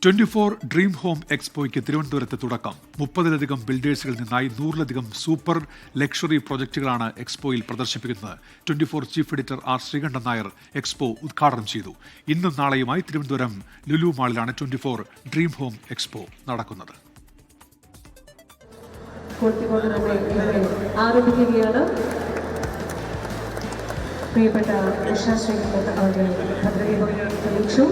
24 dream home എക്സ്പോയ്ക്ക് തിരുവനന്തപുരത്ത് തുടക്കം. 30-ലധികം ബിൽഡേഴ്സുകളിൽ നിന്നായി 100-ലധികം സൂപ്പർ ലക്ഷറി പ്രോജക്റ്റുകളാണ് എക്സ്പോയിൽ പ്രദർശിപ്പിക്കുന്നത്. 24 chief editor R Sreekantan Nair expo ഉദ്ഘാടനം ചെയ്തു. ഇന്നും നാളെയുമായി തിരുവനന്തപുരം ലുലു മാളിലാണ് 24 ഡ്രീം ഹോം എക്സ്പോ നടക്കുന്നത്. പ്രിയപ്പെട്ട ഉഷാ ശ്രീകണ്ഠൻ അവരുടെ പദ്ധതി തെളിയിച്ചു.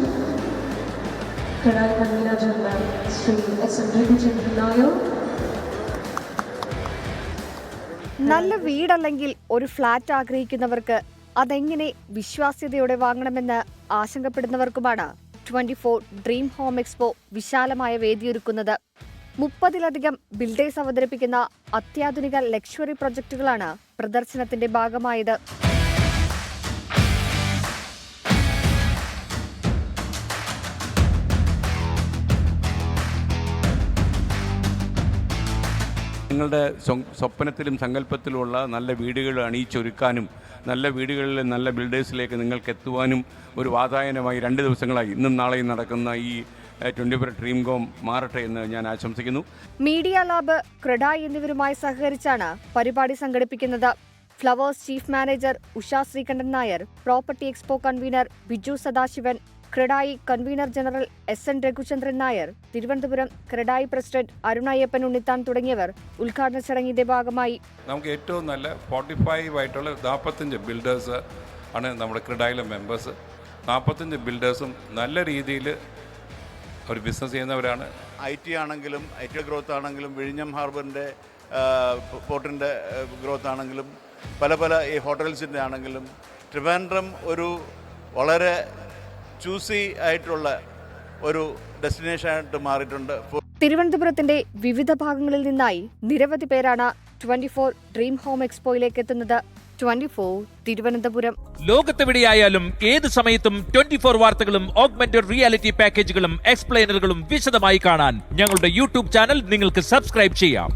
നല്ല വീടല്ലെങ്കിൽ ഒരു ഫ്ലാറ്റ് ആഗ്രഹിക്കുന്നവർക്ക് അതെങ്ങനെ വിശ്വാസ്യതയോടെ വാങ്ങണമെന്ന് ആശങ്കപ്പെടുന്നവർക്കുമാണ് 24 ഡ്രീം ഹോം എക്സ്പോ വിശാലമായ വേദിയൊരുക്കുന്നത്. 30-ലധികം ബിൽഡേഴ്സ് അവതരിപ്പിക്കുന്ന അത്യാധുനിക ലക്ഷറി പ്രൊജക്ടുകളാണ് പ്രദർശനത്തിന്റെ ഭാഗമായത്. നിങ്ങളുടെ സ്വപ്നത്തിലും സങ്കല്പത്തിലുമുള്ള നല്ല വീടുകൾ അണിയിച്ചൊരുക്കാനും നല്ല വീടുകളിലെ നല്ല ബിൽഡേഴ്സിലേക്ക് നിങ്ങൾക്ക് എത്തുവാനും ഒരു വാതായനമായി 2 ദിവസങ്ങളായി ഇന്നും നാളെയും നടക്കുന്ന ഈ 24 ഡ്രീം ഹോം മാറട്ടെ എന്ന് ഞാൻ ആശംസിക്കുന്നു. മീഡിയ ലാബ്, ക്രെഡായി എന്നിവരുമായി സഹകരിച്ചാണ് പരിപാടി സംഘടിപ്പിക്കുന്നത്. Flowers chief manager Usha Sreekantan Nair, property expo convener Biju Sadasivan, CREDAI convener general SN. Raghuchandran Nair, Thiruvananthapuram CREDAI president Arunayyappan Unnithan തുടങ്ങിയവർ ഉദ്ഘാടന ചടങ്ങിന്റെ ഭാഗമായി. നമുക്ക് ഏറ്റവും നല്ല 45 ആയിട്ടുള്ള 45 ബിൽഡേഴ്സ് ആണ് നമ്മുടെ ക്രെഡായിലെ മെമ്പേഴ്സ്. 45 ബിൽഡേഴ്സും നല്ല രീതിയിൽ ഒരു ബിസിനസ് ചെയ്യുന്നവരാണ്. IT ആണെങ്കിലും IT ഗ്രോത്ത് ആണെങ്കിലും വിഴിഞ്ഞം ഹാർബറിൻ്റെ പോർട്ടിൻ്റെ ഗ്രോത്ത് ആണെങ്കിലും പല ഈ ഹോട്ടൽസിൻ്റെ ആണെങ്കിലും ട്രിവാൻഡ്രം ഒരു വളരെ ചൂസി ആയിട്ടുള്ള ഒരു ഡെസ്റ്റിനേഷനായിട്ട് മാറിയിട്ടുണ്ട്. തിരുവനന്തപുരത്തിന്റെ വിവിധ ഭാഗങ്ങളിൽ നിന്നായി നിരവധി പേരാണ് 24 ഡ്രീം ഹോം എക്സ്പോയിലേക്ക് എത്തുന്നത്. 24 തിരുവനന്തപുരം. ലോകത്തെവിടെയായാലും ഏത് സമയത്തും 24 വാർത്തകളും ഓഗ്മെന്റഡ് റിയാലിറ്റി പാക്കേജുകളും എക്സ്പ്ലെയിനറുകളും വിശദമായി കാണാൻ ഞങ്ങളുടെ യൂട്യൂബ് ചാനൽ നിങ്ങൾക്ക് സബ്സ്ക്രൈബ് ചെയ്യാം.